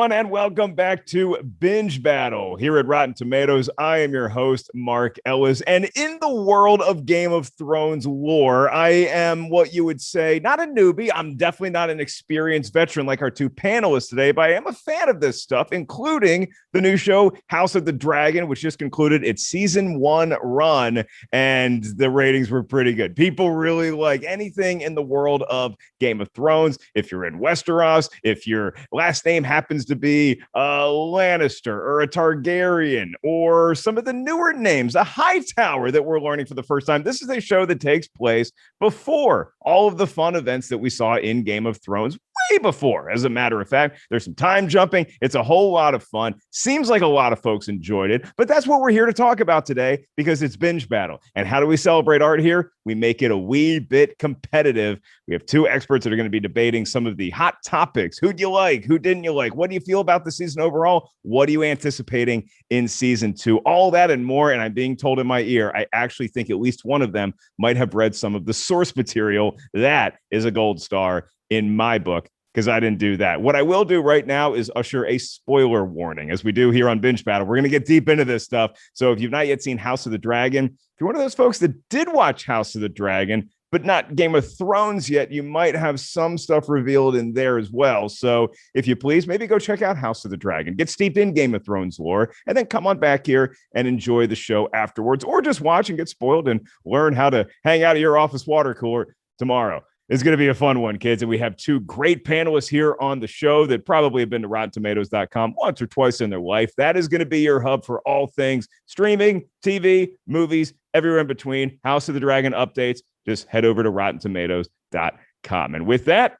everyone, and welcome back to Binge Battle here at Rotten Tomatoes. I am your host, Mark Ellis, and in the world of Game of Thrones lore, I am what you would say, not a newbie. I'm definitely not an experienced veteran like our two panelists today, but I am a fan of this stuff, including the new show, House of the Dragon, which just concluded its season 1 run, and the ratings were pretty good. People really like anything in the world of Game of Thrones. If you're in Westeros, if your last name happens to be a Lannister or a Targaryen or some of the newer names, a Hightower that we're learning for the first time. This is a show that takes place before all of the fun events that we saw in Game of Thrones. Way before, as a matter of fact. There's some time jumping. It's a whole lot of fun. Seems like a lot of folks enjoyed it, but that's what we're here to talk about today because it's Binge Battle. And how do we celebrate art here? We make it a wee bit competitive. We have two experts that are going to be debating some of the hot topics. Who'd you like? Who didn't you like? What do you feel about the season overall? What are you anticipating in season 2? All that and more. And I'm being told in my ear, I actually think at least one of them might have read some of the source material. That is a gold star in my book, because I didn't do that. What I will do right now is usher a spoiler warning, as we do here on Binge Battle. We're going to get deep into this stuff. So if you've not yet seen House of the Dragon, if you're one of those folks that did watch House of the Dragon, but not Game of Thrones yet, you might have some stuff revealed in there as well. So if you please, maybe go check out House of the Dragon, get steeped in Game of Thrones lore, and then come on back here and enjoy the show afterwards, or just watch and get spoiled and learn how to hang out of your office water cooler tomorrow. It's going to be a fun one, kids. And we have two great panelists here on the show that probably have been to RottenTomatoes.com once or twice in their life. That is going to be your hub for all things streaming, TV, movies, everywhere in between. House of the Dragon updates. Just head over to RottenTomatoes.com. And with that,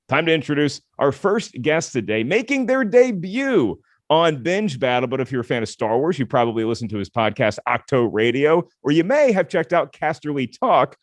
time to introduce our first guest today, making their debut on Binge Battle. But if you're a fan of Star Wars, you probably listened to his podcast, Octo Radio, or you may have checked out Casterly Talk,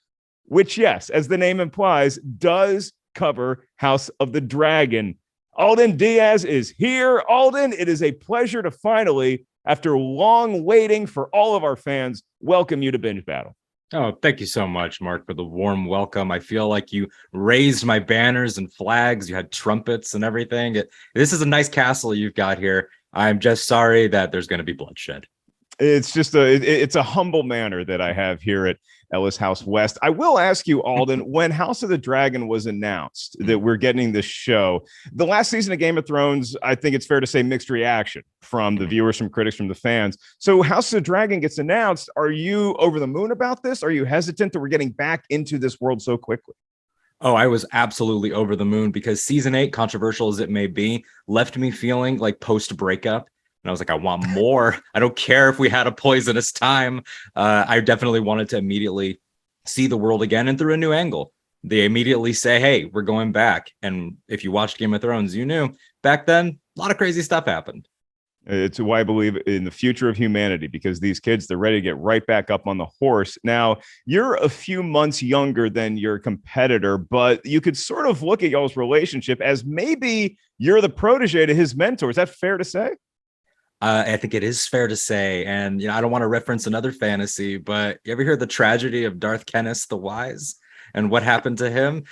which, yes, as the name implies, does cover House of the Dragon. Alden Diaz is here. Alden, it is a pleasure to finally, after long waiting for all of our fans, welcome you to Binge Battle. Oh, thank you so much, Mark, for the warm welcome. I feel like you raised my banners and flags. You had trumpets and everything. This is a nice castle you've got here. I'm just sorry that there's going to be bloodshed. It's just it's a humble manner that I have here at Ellis House West. I will ask you, Alden, when House of the Dragon was announced that we're getting this show, the last season of Game of Thrones, I think it's fair to say mixed reaction from the viewers, from critics, from the fans. So House of the Dragon gets announced. Are you over the moon about this? Are you hesitant that we're getting back into this world so quickly? Oh, I was absolutely over the moon because season 8, controversial as it may be, left me feeling like post-breakup. And I was like, I want more. I don't care if we had a poisonous time. I definitely wanted to immediately see the world again and through a new angle. They immediately say, hey, we're going back. And if you watched Game of Thrones, you knew back then, a lot of crazy stuff happened. It's why I believe in the future of humanity, because these kids, they're ready to get right back up on the horse. Now, you're a few months younger than your competitor, but you could sort of look at y'all's relationship as maybe you're the protege to his mentor. Is that fair to say? I think it is fair to say, and I don't want to reference another fantasy, but you ever hear the tragedy of Darth Kenneth the Wise and what happened to him?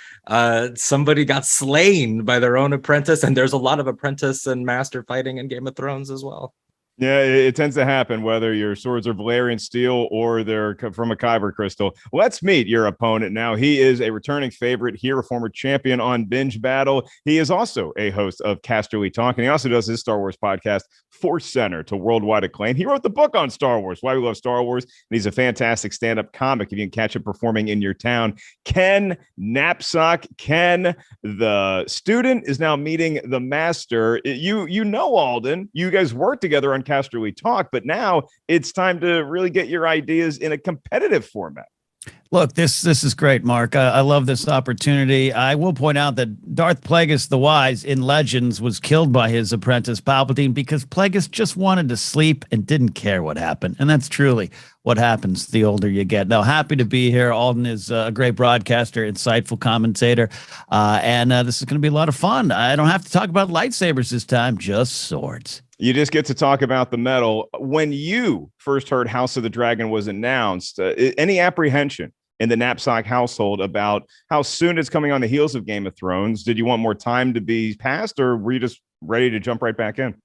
Somebody got slain by their own apprentice, and there's a lot of apprentice and master fighting in Game of Thrones as well. Yeah, it tends to happen, whether your swords are Valyrian steel or they're from a kyber crystal. Let's meet your opponent now. He is a returning favorite here, a former champion on Binge Battle. He is also a host of Casterly Talk, and he also does his Star Wars podcast, Force Center, to worldwide acclaim. He wrote the book on Star Wars, Why We Love Star Wars, and he's a fantastic stand-up comic if you can catch him performing in your town. Ken Knapsack. Ken, the student, is now meeting the master. You know Alden. You guys work together on Casterly Talk, but now it's time to really get your ideas in a competitive format. Look, this is great, Mark. I love this opportunity. I will point out that Darth Plagueis the Wise in Legends was killed by his apprentice Palpatine because Plagueis just wanted to sleep and didn't care what happened. And that's truly what happens the older you get. Now, happy to be here. Alden is a great broadcaster, insightful commentator, and this is going to be a lot of fun. I don't have to talk about lightsabers this time, just swords. You just get to talk about the metal. When you first heard House of the Dragon was announced, any apprehension in the Knapsack household about how soon it's coming on the heels of Game of Thrones? Did you want more time to be passed, or were you just ready to jump right back in.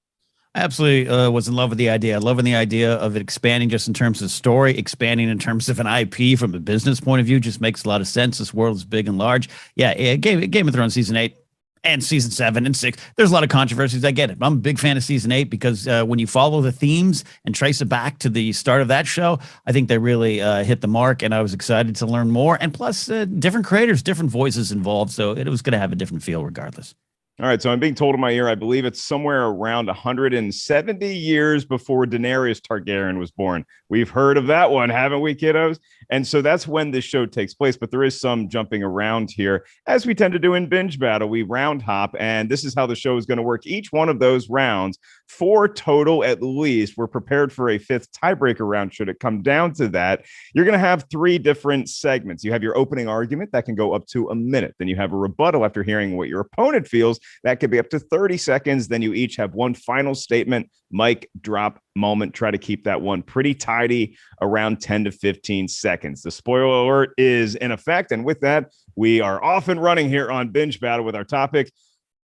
I absolutely was in love with the idea. Loving the idea of it expanding just in terms of story, expanding in terms of an IP from a business point of view just makes a lot of sense. This world is big and large. Yeah, Game of Thrones season 8 and season 7 and 6. There's a lot of controversies. I get it. I'm a big fan of season 8 because when you follow the themes and trace it back to the start of that show, I think they really hit the mark, and I was excited to learn more. And plus, different creators, different voices involved, so it was going to have a different feel regardless. All right, so I'm being told in my ear, I believe it's somewhere around 170 years before Daenerys Targaryen was born. We've heard of that one, haven't we, kiddos? And so that's when this show takes place, but there is some jumping around here. As we tend to do in Binge Battle, we round hop, and this is how the show is going to work. Each one of those rounds, 4 total at least. We're prepared for a 5th tiebreaker round should it come down to that. You're going to have 3 different segments. You have your opening argument that can go up to a minute. Then you have a rebuttal after hearing what your opponent feels. That could be up to 30 seconds. Then you each have one final statement, mic drop moment. Try to keep that one pretty tidy, around 10 to 15 seconds. The spoiler alert is in effect. And with that, we are off and running here on Binge Battle with our topic.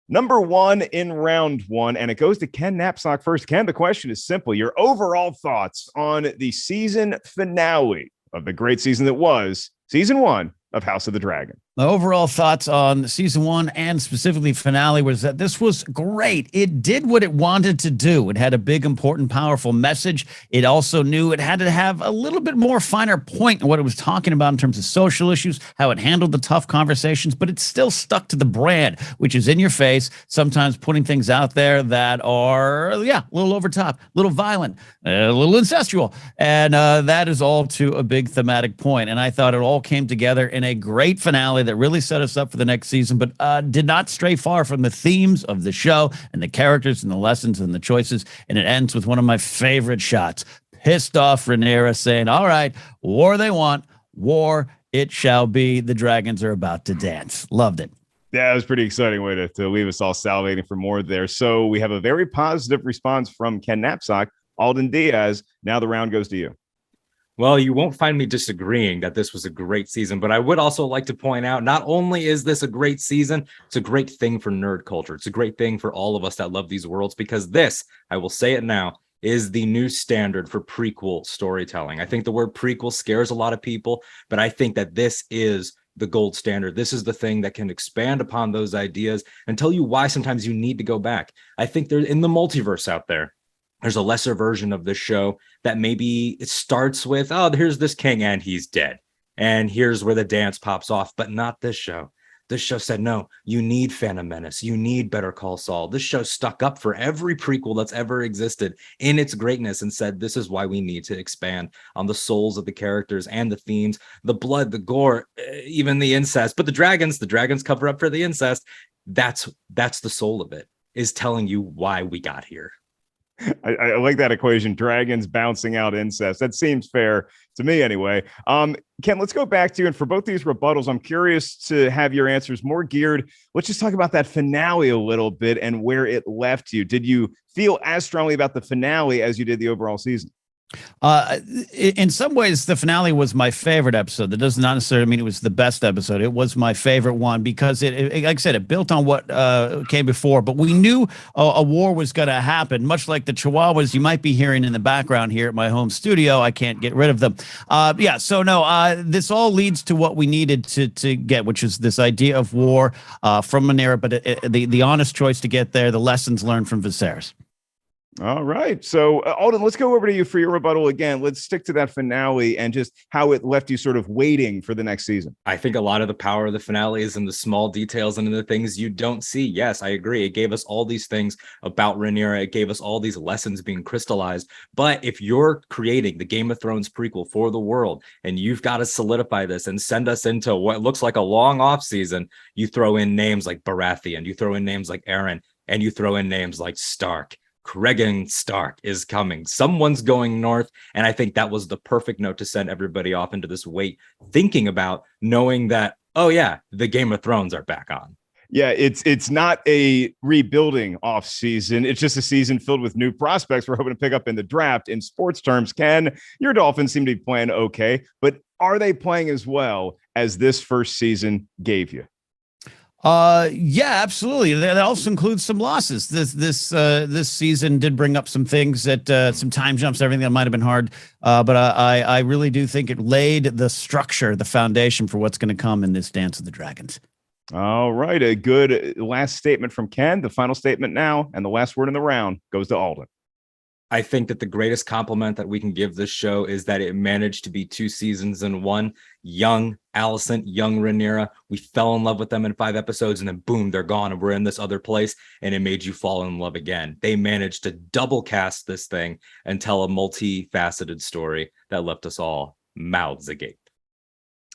Number 1 in round 1, and it goes to Ken Knapsack first. Ken, the question is simple. Your overall thoughts on the season finale of the great season that was season 1 of House of the Dragon. My overall thoughts on season 1 and specifically finale was that this was great. It did what it wanted to do. It had a big, important, powerful message. It also knew it had to have a little bit more finer point in what it was talking about in terms of social issues, how it handled the tough conversations, but it still stuck to the brand, which is in your face, sometimes putting things out there that are, a little over top, a little violent, a little incestual. And that is all to a big thematic point. And I thought it all came together in a great finale that really set us up for the next season, but did not stray far from the themes of the show and the characters and the lessons and the choices. And it ends with one of my favorite shots. Pissed off Rhaenyra saying, all right, war they want, war it shall be. The dragons are about to dance. Loved it. Yeah, it was a pretty exciting way to leave us all salivating for more there. So we have a very positive response from Ken Knapsack. Alden Diaz, now the round goes to you. Well, you won't find me disagreeing that this was a great season, but I would also like to point out, not only is this a great season, it's a great thing for nerd culture. It's a great thing for all of us that love these worlds, because this, I will say it now, is the new standard for prequel storytelling. I think the word prequel scares a lot of people, but I think that this is the gold standard. This is the thing that can expand upon those ideas and tell you why sometimes you need to go back. I think there's in the multiverse out there's a lesser version of this show that maybe it starts with, oh, here's this king and he's dead. And here's where the dance pops off, but not this show. This show said, no, you need Phantom Menace. You need Better Call Saul. This show stuck up for every prequel that's ever existed in its greatness and said, this is why we need to expand on the souls of the characters and the themes, the blood, the gore, even the incest. But the dragons cover up for the incest. That's the soul of it, is telling you why we got here. I like that equation. Dragons bouncing out incest. That seems fair to me anyway. Ken, let's go back to you. And for both these rebuttals, I'm curious to have your answers more geared. Let's just talk about that finale a little bit and where it left you. Did you feel as strongly about the finale as you did the overall season? In some ways, the finale was my favorite episode. That does not necessarily mean it was the best episode. It was my favorite one because it like I said, it built on what came before. But we knew a war was going to happen, much like the Chihuahuas you might be hearing in the background here at my home studio. I can't get rid of them. So no, this all leads to what we needed to get, which is this idea of war from Rhaenyra, but the honest choice to get there, the lessons learned from Viserys. All right. So, Alden, let's go over to you for your rebuttal again. Let's stick to that finale and just how it left you sort of waiting for the next season. I think a lot of the power of the finale is in the small details and in the things you don't see. Yes, I agree. It gave us all these things about Rhaenyra. It gave us all these lessons being crystallized. But if you're creating the Game of Thrones prequel for the world and you've got to solidify this and send us into what looks like a long off season, you throw in names like Baratheon, you throw in names like Aaron, and you throw in names like Stark. Cregan Stark is coming. Someone's going north. And I think that was the perfect note to send everybody off into this wait, thinking about knowing that, oh yeah, the Game of Thrones are back on. Yeah, it's not a rebuilding off season. It's just a season filled with new prospects we're hoping to pick up in the draft. In sports terms, Ken, your Dolphins seem to be playing okay, but are they playing as well as this first season gave you? Yeah, absolutely. That also includes some losses. This season did bring up some things that some time jumps, everything that might have been hard. But I really do think it laid the structure, the foundation for what's going to come in this Dance of the Dragons. All right. A good last statement from Ken. The final statement now, and the last word in the round goes to Alden. I think that the greatest compliment that we can give this show is that it managed to be 2 seasons in one. Young Alicent, young Rhaenyra, we fell in love with them in 5 episodes, and then boom, they're gone, and we're in this other place, and it made you fall in love again. They managed to double cast this thing and tell a multifaceted story that left us all mouths agape.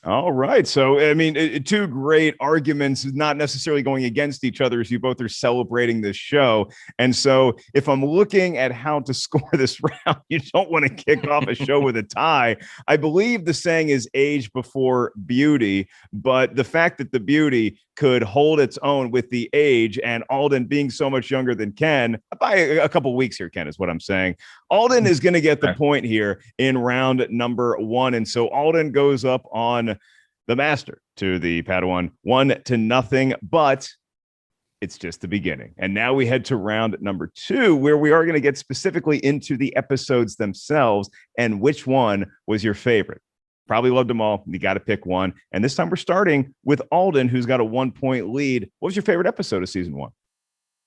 All right. So, I mean, two great arguments, not necessarily going against each other, as you both are celebrating this show. And so, if I'm looking at how to score this round, you don't want to kick off a show with a tie. I believe the saying is age before beauty, but the fact that the beauty could hold its own with the age, and Alden being so much younger than Ken by a couple weeks here, Ken, is what I'm saying. Alden is going to get the point here in round number 1. And so Alden goes up on the master to the Padawan 1-0, but it's just the beginning. And now we head to round number 2, where we are going to get specifically into the episodes themselves and which one was your favorite. Probably loved them all. You got to pick one. And this time we're starting with Alden, who's got a 1-point lead. What was your favorite episode of season 1?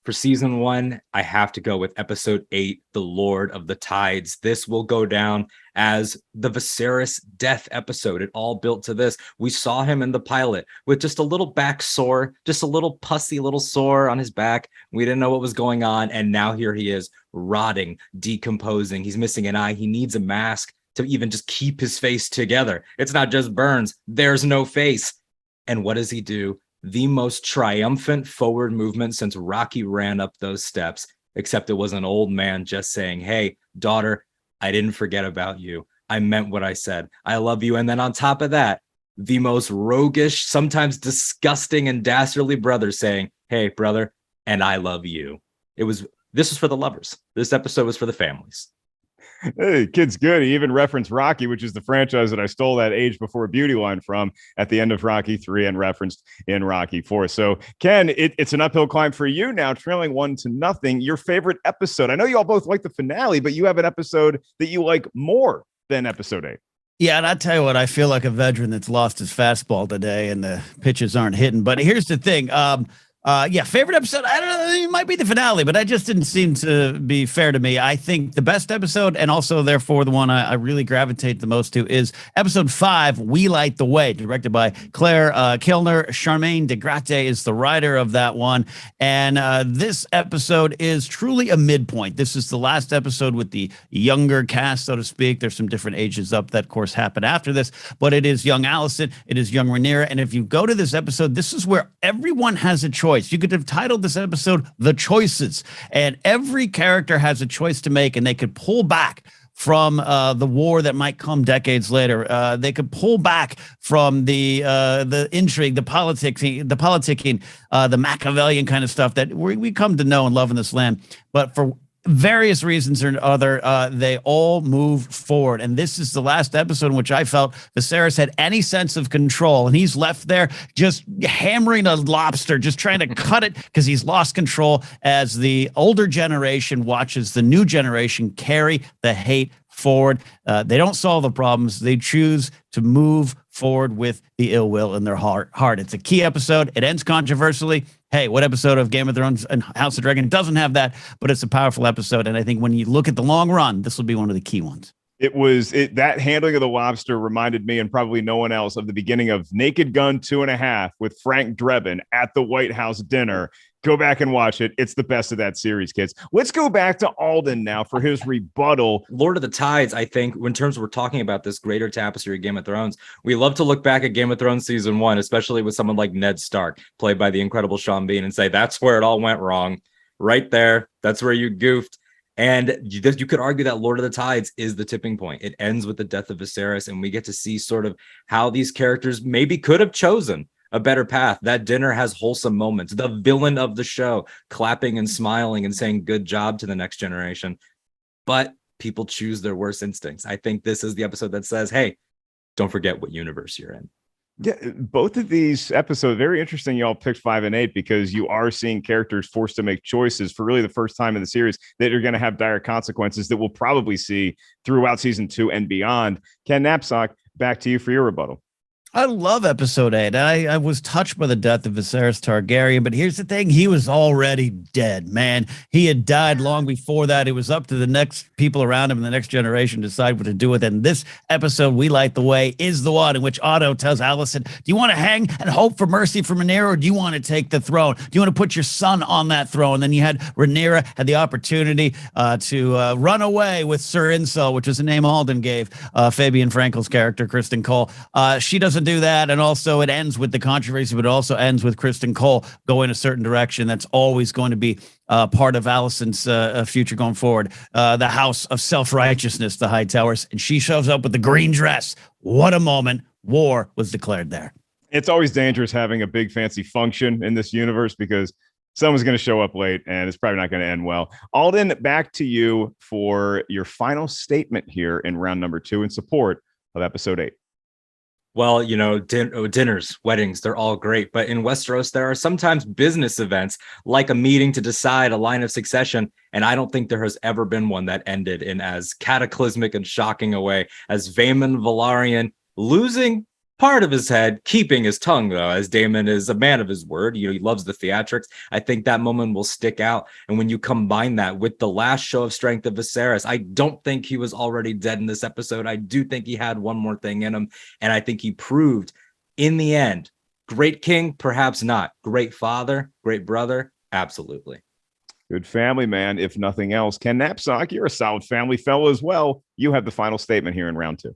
For season 1, I have to go with episode 8, The Lord of the Tides. This will go down as the Viserys death episode. It all built to this. We saw him in the pilot with just a little back sore, just a little pussy little sore on his back. We didn't know what was going on. And now here he is, rotting, decomposing. He's missing an eye. He needs a mask to even just keep his face together. It's not just burns. There's no face. And what does he do? The most triumphant forward movement since Rocky ran up those steps, except it was an old man just saying, hey, daughter, I didn't forget about you. I meant what I said. I love you. And then on top of that, the most roguish, sometimes disgusting and dastardly brother saying, hey, brother, and I love you. This was for the lovers. This episode was for the families. Hey, kid's good. He even referenced Rocky, which is the franchise that I stole that age before beauty line from at the end of Rocky 3 and referenced in Rocky 4. So, Ken, it's an uphill climb for you now, trailing 1-0. Your favorite episode? I know you all both like the finale, but you have an episode that you like more than episode 8. Yeah, and I tell you what, I feel like a veteran that's lost his fastball today and the pitches aren't hitting. But here's the thing. Favorite episode. I don't know. It might be the finale, but that just didn't seem to be fair to me. I think the best episode, and also therefore the one I really gravitate the most to, is episode 5, We Light the Way, directed by Claire Kilner. Charmaine DeGrate is the writer of that one. And this episode is truly a midpoint. This is the last episode with the younger cast, so to speak. There's some different ages up that, of course, happen after this, but it is young Alicent. It is young Rhaenyra. And if you go to this episode, this is where everyone has a choice. You could have titled this episode The Choices, and every character has a choice to make, and they could pull back from the war that might come decades later. They could pull back from the intrigue, the politicking, the Machiavellian kind of stuff that we come to know and love in this land. But for various reasons or other, they all move forward. And this is the last episode in which I felt Viserys had any sense of control. And he's left there just hammering a lobster, just trying to cut it because he's lost control as the older generation watches the new generation carry the hate forward. They don't solve the problems. They choose to move forward with the ill will in their heart. It's a key episode. It ends controversially. Hey, what episode of Game of Thrones and House of Dragon doesn't have that? But it's a powerful episode. And I think when you look at the long run, this will be one of the key ones. That handling of the lobster reminded me, and probably no one else, of the beginning of Naked Gun 2.5 with Frank Drebin at the White House dinner. Go back and watch it. It's the best of that series, kids. Let's go back to Alden now for his rebuttal. Lord of the Tides, I think, in terms of we're talking about this greater tapestry of Game of Thrones, we love to look back at Game of Thrones season 1, especially with someone like Ned Stark, played by the incredible Sean Bean, and say, that's where it all went wrong. Right there. That's where you goofed. And you could argue that Lord of the Tides is the tipping point. It ends with the death of Viserys, and we get to see sort of how these characters maybe could have chosen a better path. That dinner has wholesome moments. The villain of the show clapping and smiling and saying good job to the next generation. But people choose their worst instincts. I think this is the episode that says, hey, don't forget what universe you're in. Yeah, both of these episodes very interesting. Y'all picked 5 and 8 because you are seeing characters forced to make choices for really the first time in the series that are going to have dire consequences that we'll probably see throughout season 2 and beyond. Ken Knapsack, back to you for your rebuttal. I love episode 8. I was touched by the death of Viserys Targaryen, but here's the thing. He was already dead, man. He had died long before that. It was up to the next people around him and the next generation to decide what to do with it. And this episode, We Light the Way, is the one in which Otto tells Alicent, do you want to hang and hope for mercy from Rhaenyra, or do you want to take the throne? Do you want to put your son on that throne? And then you had Rhaenyra had the opportunity to run away with Sir Insel, which is the name Alden gave Fabian Frankel's character, Kristen Cole. She doesn't do that, and also it ends with the controversy, but it also ends with Kristen Cole going a certain direction. That's always going to be part of Alicent's future going forward. The house of self-righteousness, the High Towers, and she shows up with the green dress. What a moment. War was declared there. It's always dangerous having a big fancy function in this universe because someone's going to show up late and it's probably not going to end well. Alden, back to you for your final statement here in round number 2 in support of episode 8. Well, you know, dinners, weddings, they're all great. But in Westeros, there are sometimes business events like a meeting to decide a line of succession. And I don't think there has ever been one that ended in as cataclysmic and shocking a way as Vaemon Velaryon losing part of his head, keeping his tongue, though, as Daemon is a man of his word. You know, he loves the theatrics. I think that moment will stick out. And when you combine that with the last show of strength of Viserys, I don't think he was already dead in this episode. I do think he had one more thing in him. And I think he proved in the end, great king, perhaps not. Great father, great brother, absolutely. Good family man, if nothing else. Ken Knapsack, you're a solid family fellow as well. You have the final statement here in round 2.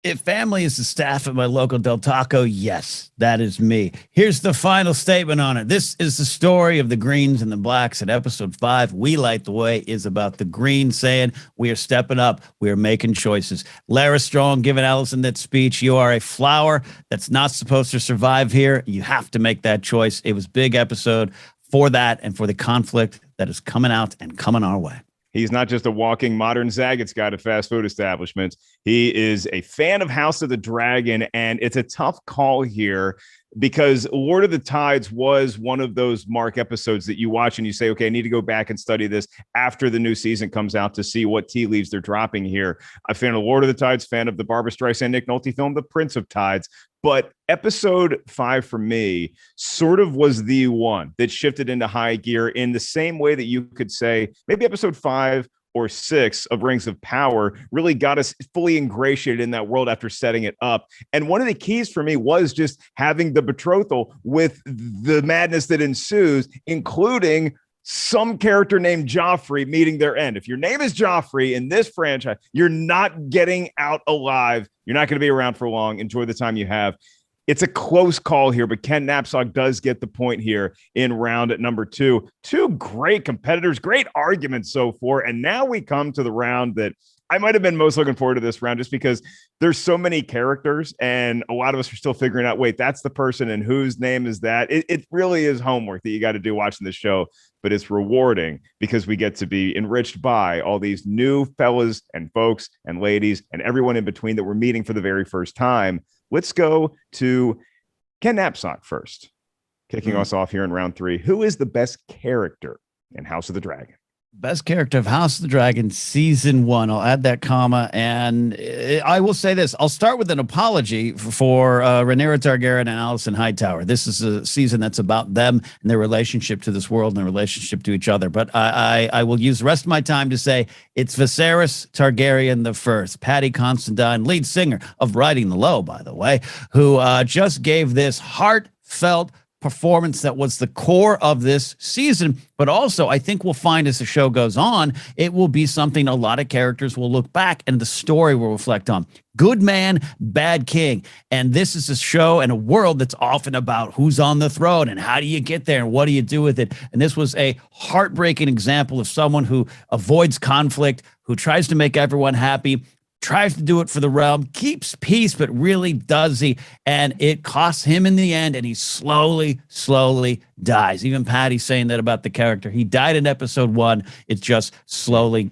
If family is the staff at my local Del Taco, yes, that is me. Here's the final statement on it. This is the story of the Greens and the Blacks in episode 5. We Light the Way is about the Greens saying we are stepping up. We are making choices. Lara Strong giving Alicent that speech. You are a flower that's not supposed to survive here. You have to make that choice. It was a big episode for that and for the conflict that is coming out and coming our way. He's not just a walking modern Zagat's guy to fast food establishments. He is a fan of House of the Dragon, and it's a tough call here because Lord of the Tides was one of those Mark episodes that you watch and you say, okay, I need to go back and study this after the new season comes out to see what tea leaves they're dropping here. A fan of Lord of the Tides, fan of the Barbra Streisand, Nick Nolte film, The Prince of Tides. But episode 5 for me sort of was the one that shifted into high gear in the same way that you could say maybe episode 5 or 6 of Rings of Power really got us fully ingratiated in that world after setting it up. And one of the keys for me was just having the betrothal with the madness that ensues, including some character named Joffrey meeting their end. If your name is Joffrey in this franchise, you're not getting out alive. You're not going to be around for long. Enjoy the time you have. It's a close call here, but Ken Knapsack does get the point here in round at number 2. Two great competitors, great arguments so far. And now we come to the round that I might have been most looking forward to this round just because there's so many characters and a lot of us are still figuring out, wait, that's the person and whose name is that? It really is homework that you got to do watching this show, but it's rewarding because we get to be enriched by all these new fellas and folks and ladies and everyone in between that we're meeting for the very first time. Let's go to Ken Knapsack first, kicking us off here in round 3. Who is the best character in House of the Dragon? Best character of House of the Dragon, season 1. I'll add that comma. And I will say this. I'll start with an apology for Rhaenyra Targaryen and Alicent Hightower. This is a season that's about them and their relationship to this world and their relationship to each other. But I will use the rest of my time to say it's Viserys Targaryen the First, Paddy Considine, lead singer of Riding the Low, by the way, who just gave this heartfelt performance that was the core of this season. But also, I think we'll find as the show goes on, it will be something a lot of characters will look back and the story will reflect on. Good man, bad king. And this is a show and a world that's often about who's on the throne and how do you get there and what do you do with it. And this was a heartbreaking example of someone who avoids conflict, who tries to make everyone happy, tries to do it for the realm, keeps peace, but really does he? And it costs him in the end, and he's slowly dies. Even Patty's saying that about the character. He died in episode 1. It just slowly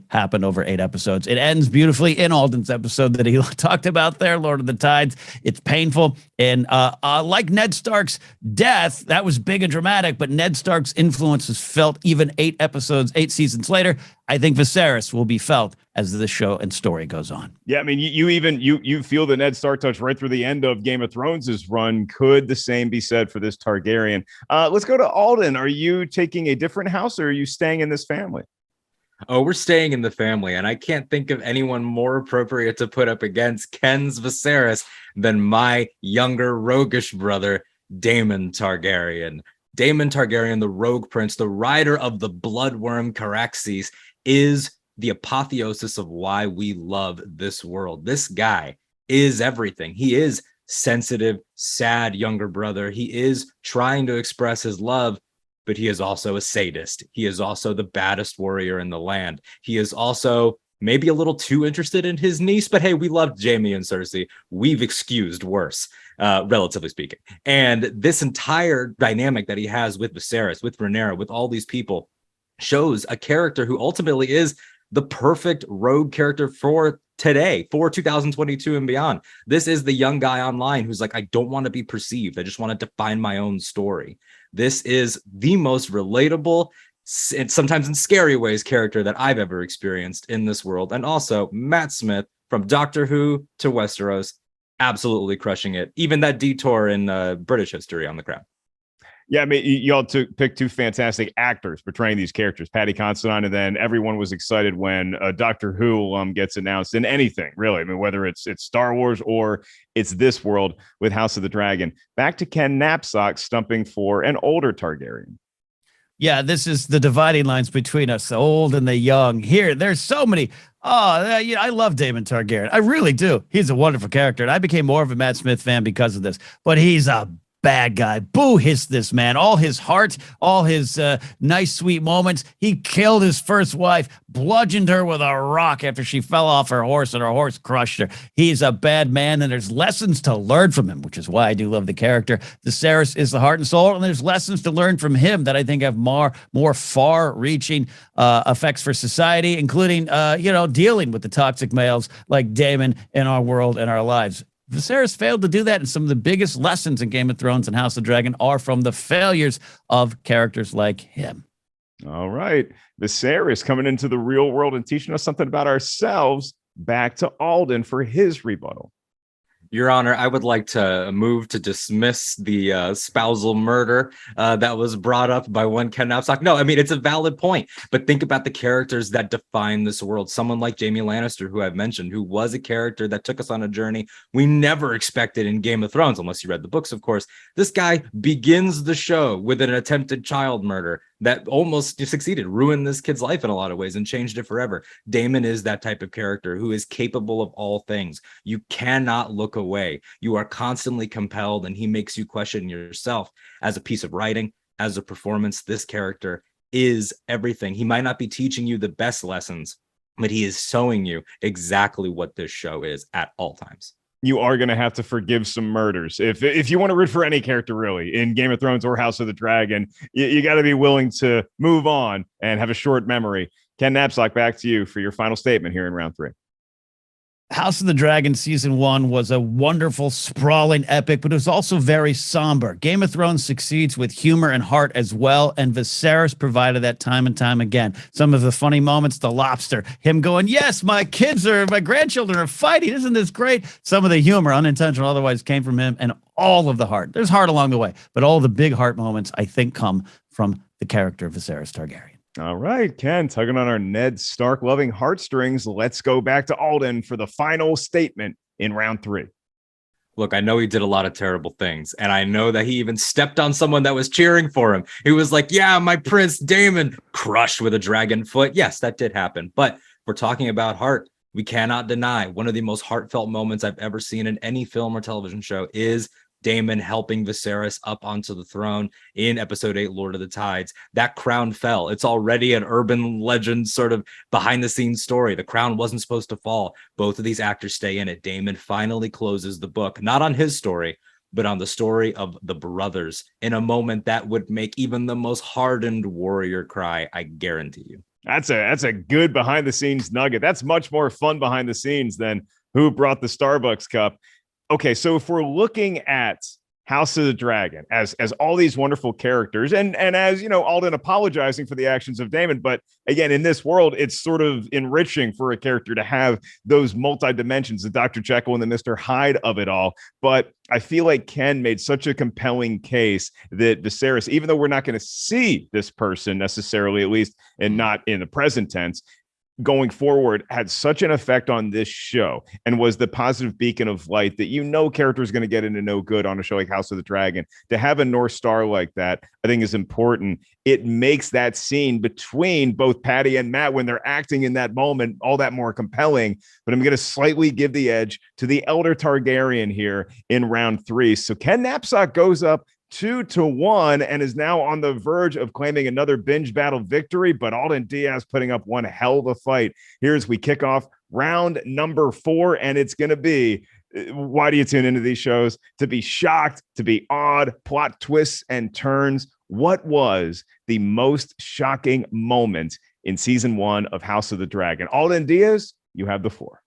happened over 8 episodes. It ends beautifully in Alden's episode that he talked about there, Lord of the Tides. It's painful. And like Ned Stark's death, that was big and dramatic, but Ned Stark's influence is felt even 8 seasons later. I think Viserys will be felt as the show and story goes on. Yeah, I mean, you feel the Ned Stark touch right through the end of Game of Thrones' run. Could the same be said for this Targaryen? Let's go to Alden. Are you taking a different house, or are you staying in this family? Oh, we're staying in the family, and I can't think of anyone more appropriate to put up against Ken's Viserys than my younger roguish brother, Daemon Targaryen. Daemon Targaryen, the rogue prince, the rider of the bloodworm Caraxes, is the apotheosis of why we love this world. This guy is everything. He is sensitive, sad younger brother. He is trying to express his love, but he is also a sadist. He is also the baddest warrior in the land. He is also maybe a little too interested in his niece, but hey, we loved Jaime and Cersei. We've excused worse, relatively speaking. And this entire dynamic that he has with Viserys, with Rhaenyra, with all these people, shows a character who ultimately is the perfect rogue character for today, for 2022 and beyond. This is the young guy online who's like, I don't want to be perceived. I just want to define my own story. This is the most relatable, and sometimes in scary ways, character that I've ever experienced in this world. And also Matt Smith, from Doctor Who to Westeros, absolutely crushing it. Even that detour in British history on The Crown. Yeah, I mean, y'all picked 2 fantastic actors portraying these characters, Paddy Considine, and then everyone was excited when Doctor Who gets announced in anything, really. I mean, whether it's Star Wars or it's this world with House of the Dragon. Back to Ken Knapsack stumping for an older Targaryen. Yeah, this is the dividing lines between us, the old and the young. Here, there's so many. Oh, I love Daemon Targaryen. I really do. He's a wonderful character, and I became more of a Matt Smith fan because of this. But he's a bad guy. Boo hiss this man. All his heart, all his nice, sweet moments. He killed his first wife, bludgeoned her with a rock after she fell off her horse and her horse crushed her. He's a bad man, and there's lessons to learn from him, which is why I do love the character. Viserys is the heart and soul, and there's lessons to learn from him that I think have more far-reaching effects for society, including, dealing with the toxic males like Daemon in our world and our lives. Viserys failed to do that, and some of the biggest lessons in Game of Thrones and House of Dragon are from the failures of characters like him. All right. Viserys coming into the real world and teaching us something about ourselves. Back to Alden for his rebuttal. Your Honor, I would like to move to dismiss the spousal murder that was brought up by one Ken Knapsack. No, I mean, it's a valid point, but think about the characters that define this world. Someone like Jaime Lannister, who I've mentioned, who was a character that took us on a journey we never expected in Game of Thrones, unless you read the books, of course. This guy begins the show with an attempted child murder that almost succeeded, ruined this kid's life in a lot of ways and changed it forever. Daemon is that type of character who is capable of all things. You cannot look away. You are constantly compelled, and he makes you question yourself. As a piece of writing, as a performance, this character is everything. He might not be teaching you the best lessons, but he is showing you exactly what this show is at all times. You are going to have to forgive some murders. If you want to root for any character, really, in Game of Thrones or House of the Dragon, you got to be willing to move on and have a short memory. Ken Knapsack, back to you for your final statement here in round 3. House of the Dragon season 1 was a wonderful, sprawling epic, but it was also very somber. Game of Thrones succeeds with humor and heart as well, and Viserys provided that time and time again. Some of the funny moments, the lobster, him going, yes, my grandchildren are fighting. Isn't this great? Some of the humor, unintentional otherwise, came from him, and all of the heart. There's heart along the way, but all the big heart moments, I think, come from the character of Viserys Targaryen. All right, Ken, tugging on our Ned Stark loving heartstrings. Let's go back to Alden for the final statement in round 3. Look, I know he did a lot of terrible things, and I know that he even stepped on someone that was cheering for him. He was like, yeah, my Prince Daemon, crushed with a dragon foot. Yes, that did happen. But we're talking about heart. We cannot deny one of the most heartfelt moments I've ever seen in any film or television show is Daemon helping Viserys up onto the throne in episode 8, Lord of the Tides. That crown fell. It's already an urban legend sort of behind the scenes story. The crown wasn't supposed to fall. Both of these actors stay in it. Daemon finally closes the book, not on his story, but on the story of the brothers in a moment that would make even the most hardened warrior cry. I guarantee you. That's a good behind the scenes nugget. That's much more fun behind the scenes than who brought the Starbucks cup. Okay, so if we're looking at House of the Dragon as all these wonderful characters, and as you know, Alden apologizing for the actions of Daemon, but again, in this world, it's sort of enriching for a character to have those multi-dimensions, the Dr. Jekyll and the Mr. Hyde of it all. But I feel like Ken made such a compelling case that Viserys, even though we're not going to see this person necessarily, at least and not in the present tense, going forward, had such an effect on this show and was the positive beacon of light that character is going to get into no good on a show like House of the Dragon. To have a North Star like that, I think, is important. It makes that scene between both Patty and Matt when they're acting in that moment all that more compelling. But I'm going to slightly give the edge to the Elder Targaryen here in round 3. So Ken Knapsack goes up 2-1 and is now on the verge of claiming another binge battle victory, but Alden Diaz putting up one hell of a fight here as we kick off round number 4, and it's going to be, why do you tune into these shows? To be shocked, to be awed, plot twists and turns. What was the most shocking moment in season 1 of House of the Dragon? Alden Diaz, you have the floor.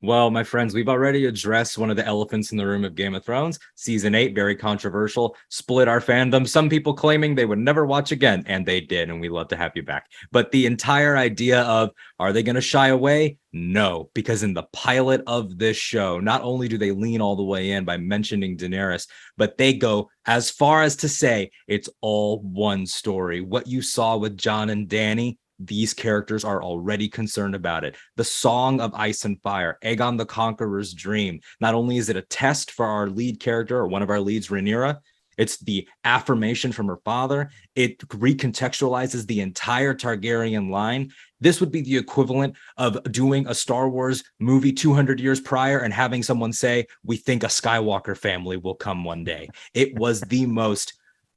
Well, my friends, we've already addressed one of the elephants in the room of Game of Thrones. Season 8, very controversial, split our fandom. Some people claiming they would never watch again, and they did, and we love to have you back. But the entire idea of, are they going to shy away? No, because in the pilot of this show, not only do they lean all the way in by mentioning Daenerys, but they go as far as to say it's all one story. What you saw with Jon and Dany, these characters are already concerned about it. The Song of Ice and Fire, Aegon the Conqueror's dream. Not only is it a test for our lead character, or one of our leads, Rhaenyra, it's the affirmation from her father. It recontextualizes the entire Targaryen line. This would be the equivalent of doing a Star Wars movie 200 years prior and having someone say, we think a Skywalker family will come one day. It was the most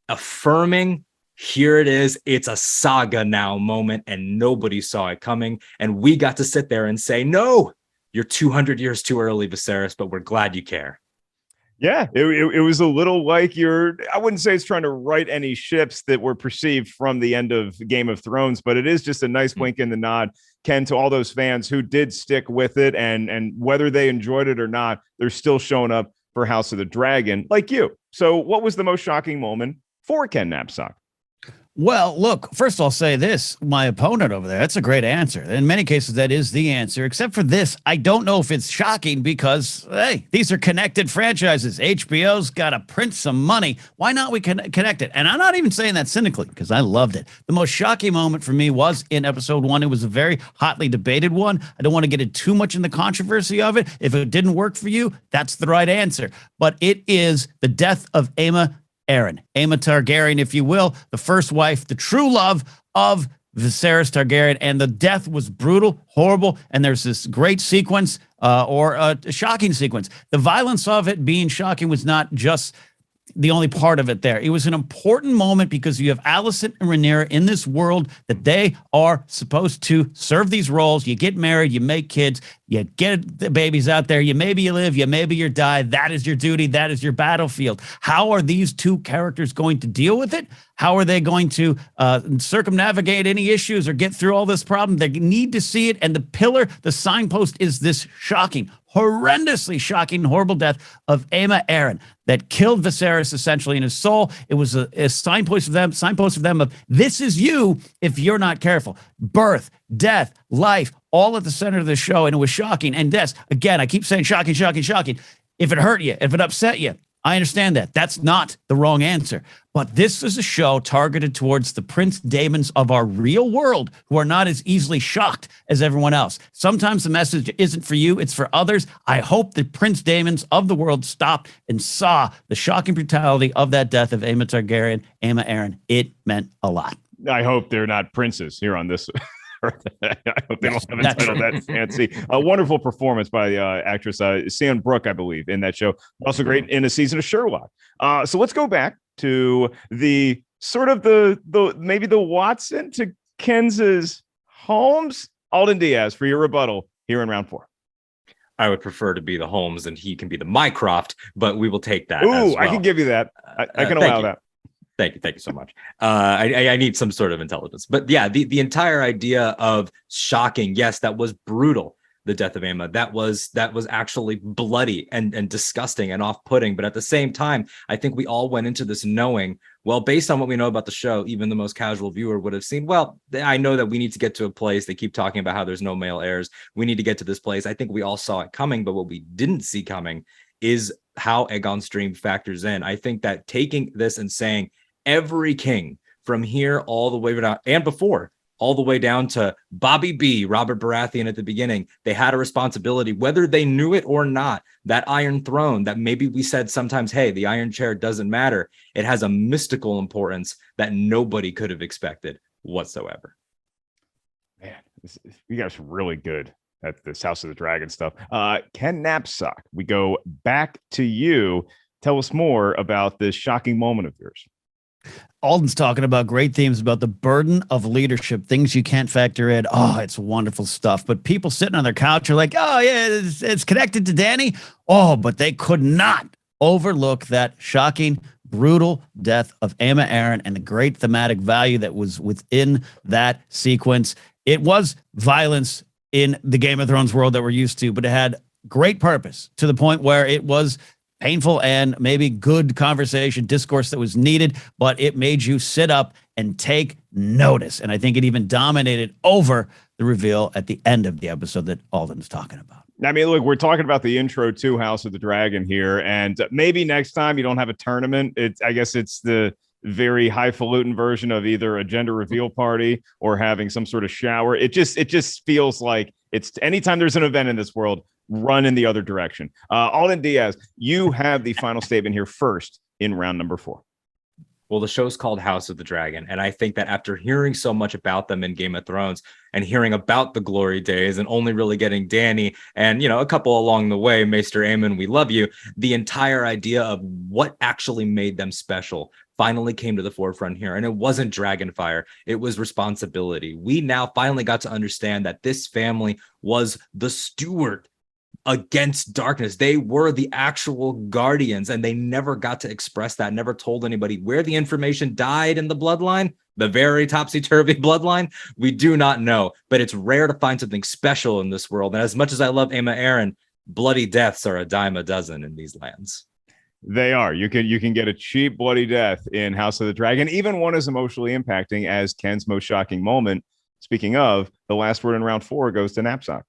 affirming, here it is, it's a saga now moment, and nobody saw it coming. And we got to sit there and say, no, you're 200 years too early, Viserys, but we're glad you care. Yeah, it was a little like I wouldn't say it's trying to right any ships that were perceived from the end of Game of Thrones, but it is just a nice wink in the nod, Ken, to all those fans who did stick with it. And whether they enjoyed it or not, they're still showing up for House of the Dragon like you. So what was the most shocking moment for Ken Knapsack? Well, look, first I'll say this, my opponent over there, that's a great answer. In many cases, that is the answer, except for this. I don't know if it's shocking because, hey, these are connected franchises. HBO's got to print some money. Why not we connect it? And I'm not even saying that cynically because I loved it. The most shocking moment for me was in episode 1. It was a very hotly debated one. I don't want to get it too much in the controversy of it. If it didn't work for you, that's the right answer. But it is the death of Aemma Targaryen, if you will, the first wife, the true love of Viserys Targaryen, and the death was brutal, horrible, and there's this great sequence, or a shocking sequence. The violence of it being shocking was not just the only part of it there. It was an important moment because you have Alicent and Rhaenyra in this world that they are supposed to serve these roles. You get married, you make kids, you get the babies out there, you live, you die. That is your duty. That is your battlefield. How are these two characters going to deal with it? How are they going to circumnavigate any issues or get through all this problem? They need to see it. And the pillar, the signpost is this shocking, horrendously shocking, horrible death of Aemma Arryn that killed Viserys essentially in his soul. It was a signpost of them of this is you if you're not careful. Birth, death, life, all at the center of the show. And it was shocking. And this, again, I keep saying shocking, shocking, shocking. If it hurt you, if it upset you, I understand that. That's not the wrong answer. But this is a show targeted towards the Prince Daemons of our real world who are not as easily shocked as everyone else. Sometimes the message isn't for you, it's for others. I hope the Prince Daemons of the world stopped and saw the shocking brutality of that death of Aemma Targaryen, Aemma Arryn. It meant a lot. I hope they're not princes here on this. I hope they don't have entitled that fancy. A wonderful performance by the actress Sam Brooke, I believe, in that show. Also great in a season of Sherlock. So let's go back to the sort of the maybe the Watson to Kens's Holmes. Alden Diaz for your rebuttal here in round 4. I would prefer to be the Holmes and he can be the Mycroft, but we will take that. Ooh, as well. I can give you that. I can allow that. Thank you so much. I need some sort of intelligence, but yeah, the entire idea of shocking. Yes, that was brutal. The death of Emma, that was actually bloody and disgusting and off-putting. But at the same time, I think we all went into this knowing, well, based on what we know about the show, even the most casual viewer would have seen, well, I know that we need to get to a place. They keep talking about how there's no male heirs. We need to get to this place. I think we all saw it coming, but what we didn't see coming is how Aegon's dream factors in. I think that taking this and saying every king from here all the way down and before, all the way down to Bobby B, Robert Baratheon at the beginning, they had a responsibility, whether they knew it or not. That Iron Throne that maybe we said sometimes, hey, the Iron Chair doesn't matter. It has a mystical importance that nobody could have expected whatsoever. Man, you guys are really good at this House of the Dragon stuff. Ken Knapsack, we go back to you. Tell us more about this shocking moment of yours. Alden's talking about great themes about the burden of leadership, things you can't factor in. Oh, it's wonderful stuff. But people sitting on their couch are like, oh, yeah, it's connected to Dany. Oh, but they could not overlook that shocking, brutal death of Aemma Arryn and the great thematic value that was within that sequence. It was violence in the Game of Thrones world that we're used to, but it had great purpose to the point where it was painful and maybe good conversation, discourse that was needed, but it made you sit up and take notice. And I think it even dominated over the reveal at the end of the episode that Alden's talking about. I mean, look, we're talking about the intro to House of the Dragon here, and maybe next time you don't have a tournament. I guess it's the very highfalutin version of either a gender reveal party or having some sort of shower. It just feels like it's anytime there's an event in this world, run in the other direction. Alden Diaz, you have the final statement here first in round number 4. Well, the show's called House of the Dragon, and I think that after hearing so much about them in Game of Thrones and hearing about the glory days and only really getting Dany and, a couple along the way, Maester Aemon, we love you, the entire idea of what actually made them special finally came to the forefront here. And it wasn't Dragonfire. It was responsibility. We now finally got to understand that this family was the steward against darkness. They were the actual guardians, and they never got to express that, never told anybody where the information died in the bloodline, the very topsy-turvy bloodline. We do not know, but it's rare to find something special in this world. And as much as I love Aemma Arryn, bloody deaths are a dime a dozen in these lands. They are. You can get a cheap bloody death in House of the Dragon, even one as emotionally impacting as Ken's most shocking moment. Speaking of, the last word in round 4 goes to Knapsack.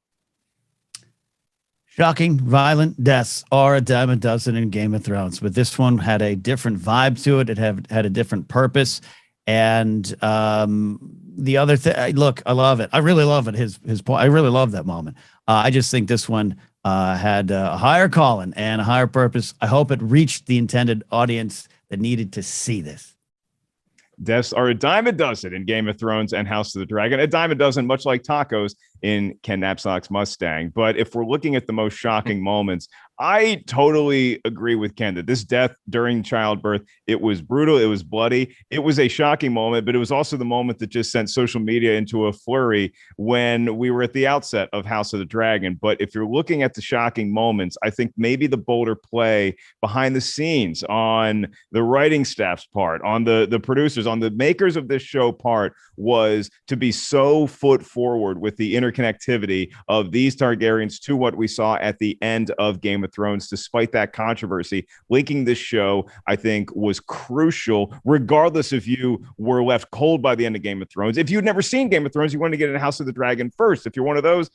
Shocking, violent deaths are a dime a dozen in Game of Thrones, but this one had a different vibe to it. It had a different purpose, and the other thing. Look, I love it. I really love it. His point. I really love that moment. I just think this one had a higher calling and a higher purpose. I hope it reached the intended audience that needed to see this. Deaths are a dime a dozen in Game of Thrones and House of the Dragon. A dime a dozen, much like tacos in Ken Knapsack's Mustang. But if we're looking at the most shocking moments, I totally agree with Ken that this death during childbirth, it was brutal. It was bloody. It was a shocking moment, but it was also the moment that just sent social media into a flurry when we were at the outset of House of the Dragon. But if you're looking at the shocking moments, I think maybe the bolder play behind the scenes on the writing staff's part, on the producers, on the makers of this show part, was to be so foot forward with the interconnectivity of these Targaryens to what we saw at the end of Game of Thrones. Despite that controversy, linking this show, I think, was crucial, regardless if you were left cold by the end of Game of Thrones. If you'd never seen Game of Thrones, you wanted to get into House of the Dragon first. If you're one of those,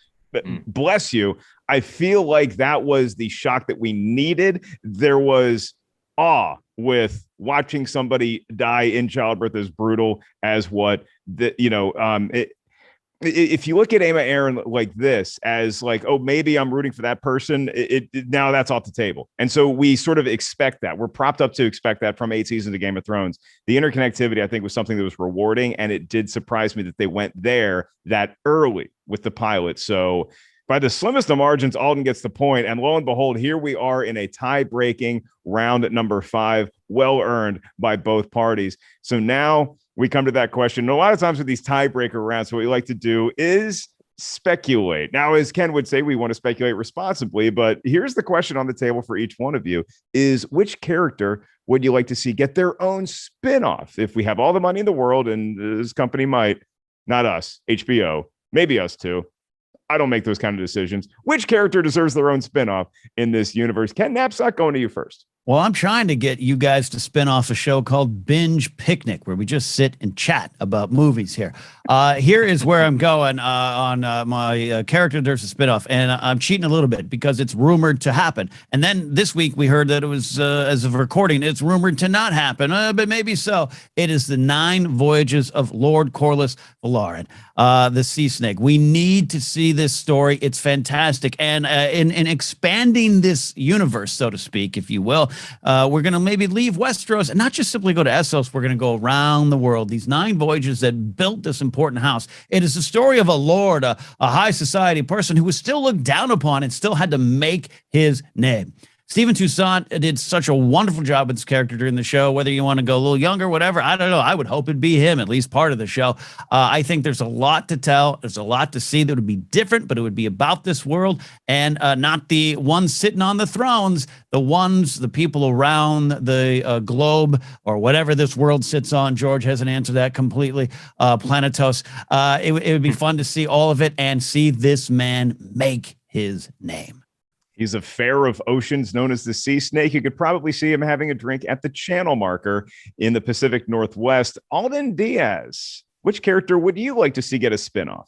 bless you. I feel like that was the shock that we needed. There was awe with watching somebody die in childbirth as brutal as what if you look at Aemma Arryn like this, as like, oh, maybe I'm rooting for that person, now that's off the table. And so we sort of expect that. We're propped up to expect that from 8 seasons of Game of Thrones. The interconnectivity, I think, was something that was rewarding, and it did surprise me that they went there that early with the pilot. So by the slimmest of margins, Alden gets the point. And lo and behold, here we are in a tie-breaking round at number 5, well earned by both parties. So now we come to that question. And a lot of times with these tiebreaker rounds, what we like to do is speculate. Now, as Ken would say, we want to speculate responsibly, but here's the question on the table for each one of you is which character would you like to see get their own spin-off? If we have all the money in the world, and this company might, not us, HBO, maybe us too. I don't make those kind of decisions. Which character deserves their own spin-off in this universe? Ken Knapsack, going to you first. Well, I'm trying to get you guys to spin off a show called Binge Picnic, where we just sit and chat about movies here. Here is where I'm going on my character deserves a spinoff, and I'm cheating a little bit because it's rumored to happen. And then this week we heard that it was, as of recording, it's rumored to not happen, but maybe so. It is the 9 Voyages of Lord Corlys Velaryon, the Sea Snake. We need to see this story. It's fantastic. And in expanding this universe, so to speak, if you will, we're going to maybe leave Westeros and not just simply go to Essos. We're going to go around the world. These 9 voyages that built this important house. It is the story of a lord, a high society person who was still looked down upon and still had to make his name. Stephen Toussaint did such a wonderful job with this character during the show. Whether you want to go a little younger, whatever, I don't know. I would hope it'd be him, at least part of the show. I think there's a lot to tell. There's a lot to see that would be different, but it would be about this world and not the ones sitting on the thrones, the people around the globe or whatever this world sits on. George hasn't answered that completely. Planetos. It would be fun to see all of it and see this man make his name. He's a fair of oceans known as the Sea Snake. You could probably see him having a drink at the channel marker in the Pacific Northwest. Alden Diaz, which character would you like to see get a spinoff?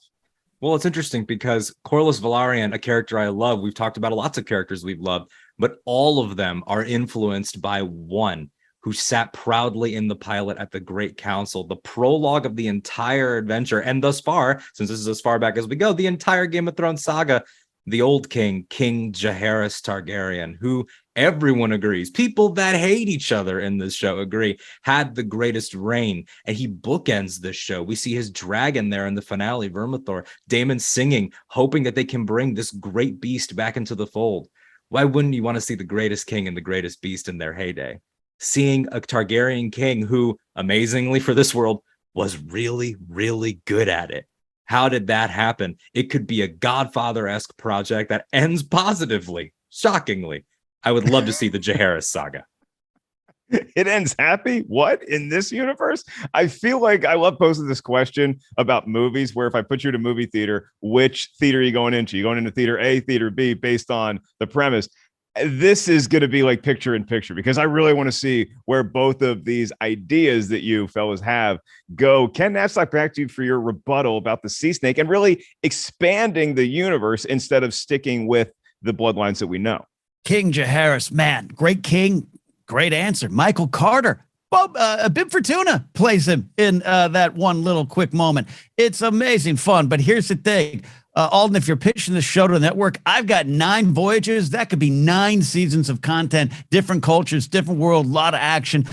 Well, it's interesting because Corlys Velaryon, a character I love, we've talked about lots of characters we've loved, but all of them are influenced by one who sat proudly in the pilot at the Great Council, the prologue of the entire adventure, and thus far, since this is as far back as we go, the entire Game of Thrones saga, the old king, King Jaehaerys Targaryen, who everyone agrees, people that hate each other in this show agree, had the greatest reign. And he bookends this show. We see his dragon there in the finale, Vermithor, Daemon singing, hoping that they can bring this great beast back into the fold. Why wouldn't you want to see the greatest king and the greatest beast in their heyday? Seeing a Targaryen king who, amazingly for this world, was really, really good at it. How did that happen? It could be a Godfather-esque project that ends positively. Shockingly. I would love to see the Jaehaerys saga. It ends happy? What? In this universe? I feel like I love posing this question about movies, where if I put you in a movie theater, which theater are you going into? You going into theater A, theater B, based on the premise. This is going to be like picture in picture, because I really want to see where both of these ideas that you fellas have go. Ken Knapsack, back to you for your rebuttal about the Sea Snake and really expanding the universe instead of sticking with the bloodlines that we know. King Jaehaerys, man, great king, great answer. Michael Carter. Bib Fortuna plays him in that one little quick moment. It's amazing fun, but here's the thing. Alden, if you're pitching the show to the network, I've got 9 voyages. That could be 9 seasons of content, different cultures, different world, a lot of action.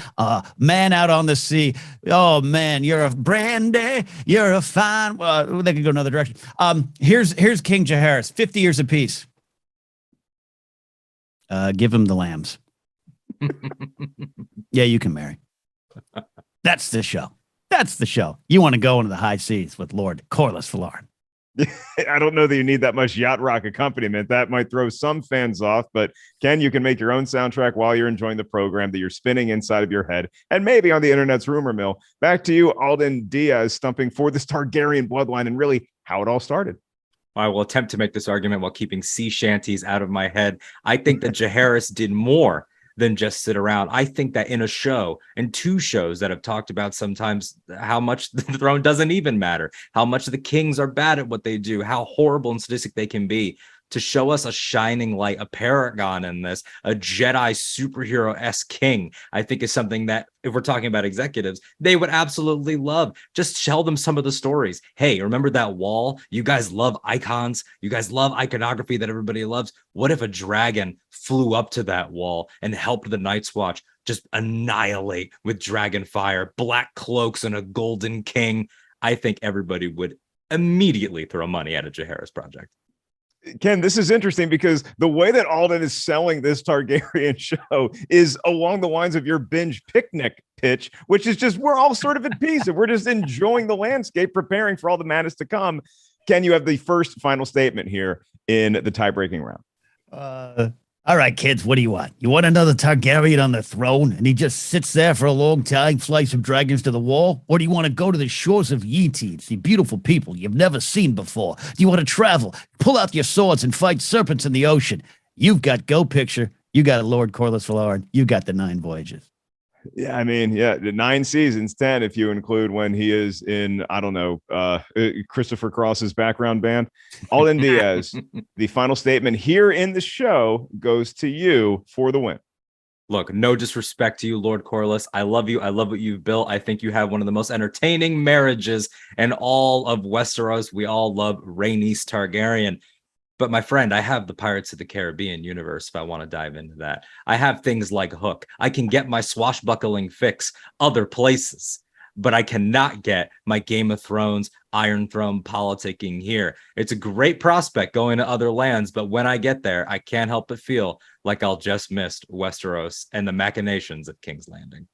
Man out on the sea. Oh, man, you're a brandy. You're a fine. They could go another direction. Here's King Jaehaerys, 50 years apiece. Give him the lambs. Yeah, you can marry. That's the show. That's the show. You want to go into the high seas with Lord Corlys Velaryon. I don't know that you need that much yacht rock accompaniment. That might throw some fans off, but Ken, you can make your own soundtrack while you're enjoying the program that you're spinning inside of your head and maybe on the internet's rumor mill. Back to you, Alden Diaz, stumping for this Targaryen bloodline and really how it all started. I will attempt to make this argument while keeping sea shanties out of my head. I think that Jaehaerys did more than just sit around. I think that in a show, and 2 shows that have talked about sometimes how much the throne doesn't even matter, how much the kings are bad at what they do, how horrible and sadistic they can be, to show us a shining light, a paragon in this, a Jedi superhero-esque king, I think is something that, if we're talking about executives, they would absolutely love. Just tell them some of the stories. Hey, remember that wall? You guys love icons. You guys love iconography that everybody loves. What if a dragon flew up to that wall and helped the Night's Watch just annihilate with dragon fire, black cloaks, and a golden king? I think everybody would immediately throw money at a Jaehaerys project. Ken, this is interesting because the way that Alden is selling this Targaryen show is along the lines of your Binge Picnic pitch, which is just, we're all sort of at peace and we're just enjoying the landscape, preparing for all the madness to come. Ken, you have the first final statement here in the tie-breaking round. All right, kids, what do you want? You want another Targaryen on the throne, and he just sits there for a long time, flies some dragons to the wall? Or do you want to go to the shores of Yeti, see beautiful people you've never seen before? Do you want to travel, pull out your swords, and fight serpents in the ocean? You've got Go Picture, you got Lord Corlys Valoran, you got the 9 voyages. Yeah, I mean, yeah, the 9 seasons, 10 if you include when he is in, I don't know, Christopher Cross's background band. Alden Diaz, the final statement here in the show goes to you for the win. Look, no disrespect to you, Lord Corlys. I love you. I love what you've built. I think you have one of the most entertaining marriages in all of Westeros. We all love Rhaenys Targaryen. But my friend, I have the Pirates of the Caribbean universe if I want to dive into that. I have things like Hook. I can get my swashbuckling fix other places, but I cannot get my Game of Thrones, Iron Throne politicking here. It's a great prospect going to other lands, but when I get there, I can't help but feel like I'll just missed Westeros and the machinations of King's Landing.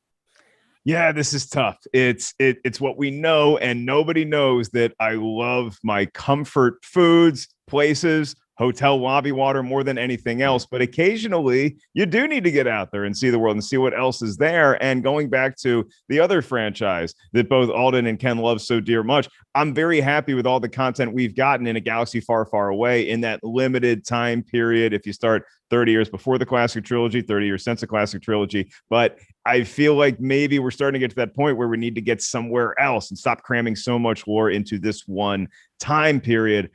Yeah, this is tough. It's what we know, and nobody knows that I love my comfort foods, places, hotel lobby water more than anything else. But occasionally you do need to get out there and see the world and see what else is there. And going back to the other franchise that both Alden and Ken love so dear much, I'm very happy with all the content we've gotten in A Galaxy Far, Far Away in that limited time period. If you start 30 years before the classic trilogy, 30 years since the classic trilogy. But I feel like maybe we're starting to get to that point where we need to get somewhere else and stop cramming so much lore into this one time period.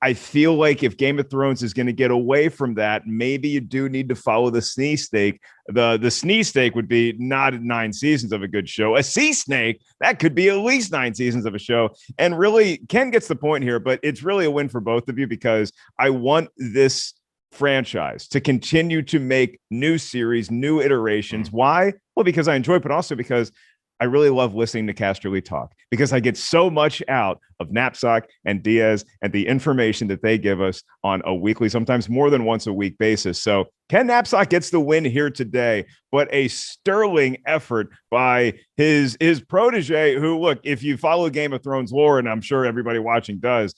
I feel like if Game of Thrones is going to get away from that, maybe you do need to follow the snee stake. The snee stake would be not 9 seasons of a good show. A sea snake, that could be at least 9 seasons of a show. And really, Ken gets the point here, but it's really a win for both of you because I want this franchise to continue to make new series, new iterations. Why? Well, because I enjoy it, but also because I really love listening to Casterly talk because I get so much out of Knapsack and Diaz and the information that they give us on a weekly, sometimes more than once a week basis. So Ken Knapsack gets the win here today, but a sterling effort by his protege who, look, if you follow Game of Thrones lore, and I'm sure everybody watching does,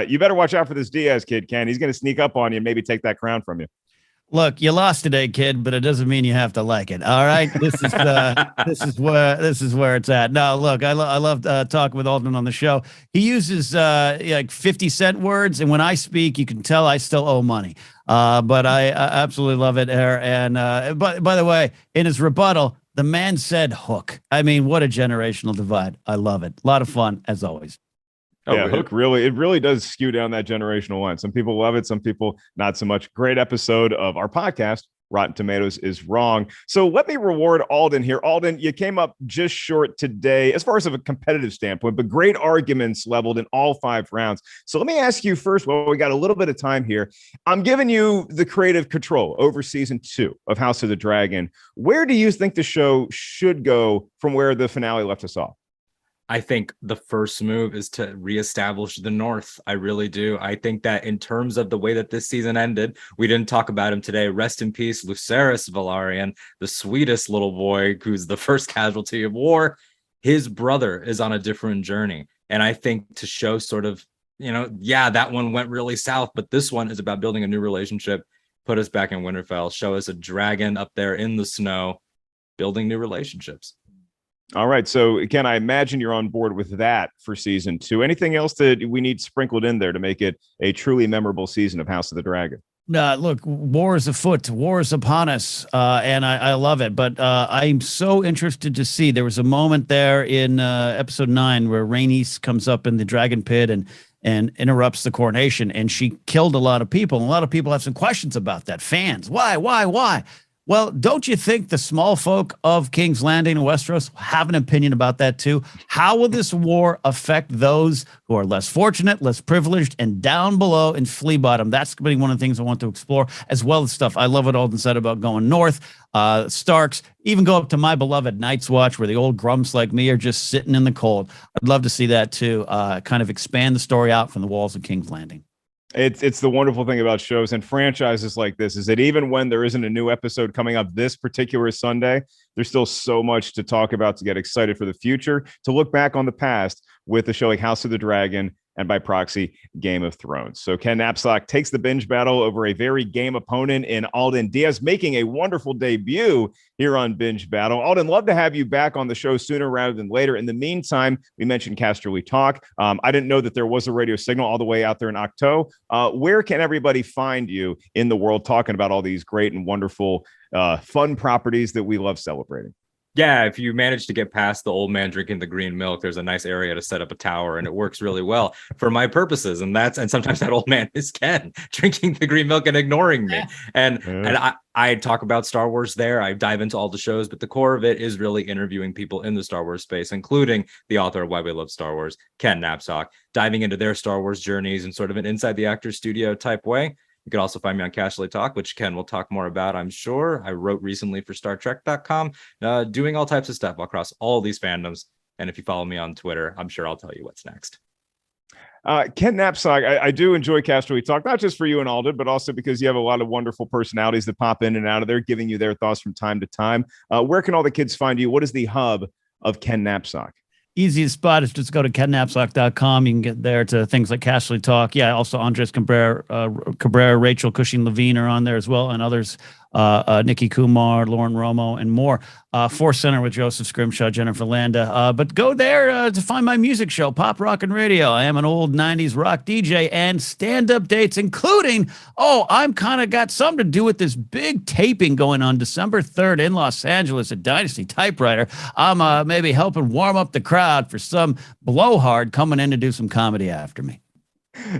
you better watch out for this Diaz kid, Ken. He's going to sneak up on you and maybe take that crown from you. Look, you lost today, kid, but it doesn't mean you have to like it. All right, this is where it's at. No, look, I love talking with Alden on the show. He uses like 50-cent words, and when I speak, you can tell I still owe money. But I absolutely love it. And by the way, in his rebuttal, the man said Hook. I mean, what a generational divide. I love it. A lot of fun as always. Yeah, Hook really does skew down that generational line. Some people love it, some people not so much. Great episode of our podcast, Rotten Tomatoes is Wrong. So let me reward Alden here. Alden, you came up just short today as far as of a competitive standpoint, but great arguments leveled in all 5 rounds. So let me ask you first, well, we got a little bit of time here. I'm giving you the creative control over season 2 of House of the Dragon. Where do you think the show should go from where the finale left us off? I think the first move is to reestablish the North. I really do. I think that in terms of the way that this season ended, we didn't talk about him today. Rest in peace, Lucerys Velaryon, the sweetest little boy who's the first casualty of war. His brother is on a different journey. And I think to show sort of, that one went really south, but this one is about building a new relationship, put us back in Winterfell, show us a dragon up there in the snow, building new relationships. All right. So, Ken, I imagine you're on board with that for season 2. Anything else that we need sprinkled in there to make it a truly memorable season of House of the Dragon? Look, war is afoot. War is upon us, and I love it. But I'm so interested to see. There was a moment there in episode 9 where Rhaenys comes up in the dragon pit and interrupts the coronation, and she killed a lot of people. And a lot of people have some questions about that. Fans, why? Well, don't you think the small folk of King's Landing and Westeros have an opinion about that too? How will this war affect those who are less fortunate, less privileged, and down below in Flea Bottom? That's going to be one of the things I want to explore, as well as stuff. I love what Alden said about going north, Starks, even go up to my beloved Night's Watch, where the old grumps like me are just sitting in the cold. I'd love to see that too, kind of expand the story out from the walls of King's Landing. It's the wonderful thing about shows and franchises like this is that even when there isn't a new episode coming up this particular Sunday, there's still so much to talk about, to get excited for the future, to look back on the past with a show like House of the Dragon and by proxy, Game of Thrones. So Ken Napzok takes the binge battle over a very game opponent in Alden Diaz, making a wonderful debut here on Binge Battle. Alden, love to have you back on the show sooner rather than later. In the meantime, we mentioned Casterly Talk. I didn't know that there was a radio signal all the way out there in Octo. Where can everybody find you in the world talking about all these great and wonderful fun properties that we love celebrating? Yeah, if you manage to get past the old man drinking the green milk, there's a nice area to set up a tower, and it works really well for my purposes. And sometimes that old man is Ken drinking the green milk and ignoring me. And I talk about Star Wars there. I dive into all the shows, but the core of it is really interviewing people in the Star Wars space, including the author of Why We Love Star Wars, Ken Napzok, diving into their Star Wars journeys in sort of an inside the actor studio type way. You can also find me on Casually Talk, which Ken will talk more about, I'm sure. I wrote recently for StarTrek.com, doing all types of stuff across all these fandoms. And if you follow me on Twitter, I'm sure I'll tell you what's next. Ken Napzok, I do enjoy Casually Talk, not just for you and Alden, but also because you have a lot of wonderful personalities that pop in and out of there, giving you their thoughts from time to time. Where can all the kids find you? What is the hub of Ken Napzok? Easiest spot is just go to kennapzok.com. You can get there to things like Casually Talk. Yeah, also Andres Cabrera, Rachel Cushing-Levine are on there as well, and others, Nikki Kumar, Lauren Romo, and more. Force Center with Joseph Scrimshaw, Jennifer Landa. But go there to find my music show, Pop Rock and Radio. I am an old 90s rock DJ and stand-up dates, including, I'm kind of got something to do with this big taping going on December 3rd in Los Angeles at Dynasty Typewriter. I'm maybe helping warm up the crowd for some blowhard coming in to do some comedy after me.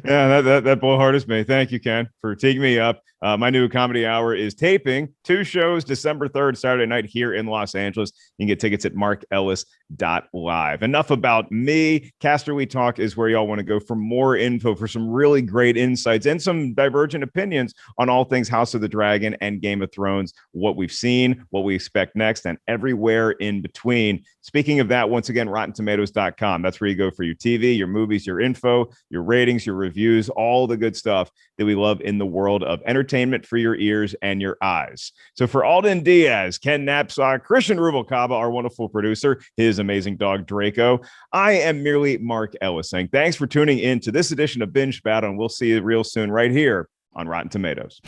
Yeah, that blowhard is me. Thank you, Ken, for taking me up. My new comedy hour is taping 2 shows December 3rd, Saturday night here in Los Angeles. You can get tickets at markellis.live. Enough about me. Casterly Talk is where y'all want to go for more info, for some really great insights and some divergent opinions on all things House of the Dragon and Game of Thrones, what we've seen, what we expect next, and everywhere in between. Speaking of that, once again, RottenTomatoes.com. That's where you go for your TV, your movies, your info, your ratings, your reviews, all the good stuff that we love in the world of entertainment for your ears and your eyes. So for Alden Diaz, Ken Napzok, Christian Rubalcaba, our wonderful producer, his amazing dog Draco, I am merely Mark Ellis saying thanks for tuning in to this edition of Binge Battle, and we'll see you real soon right here on Rotten Tomatoes.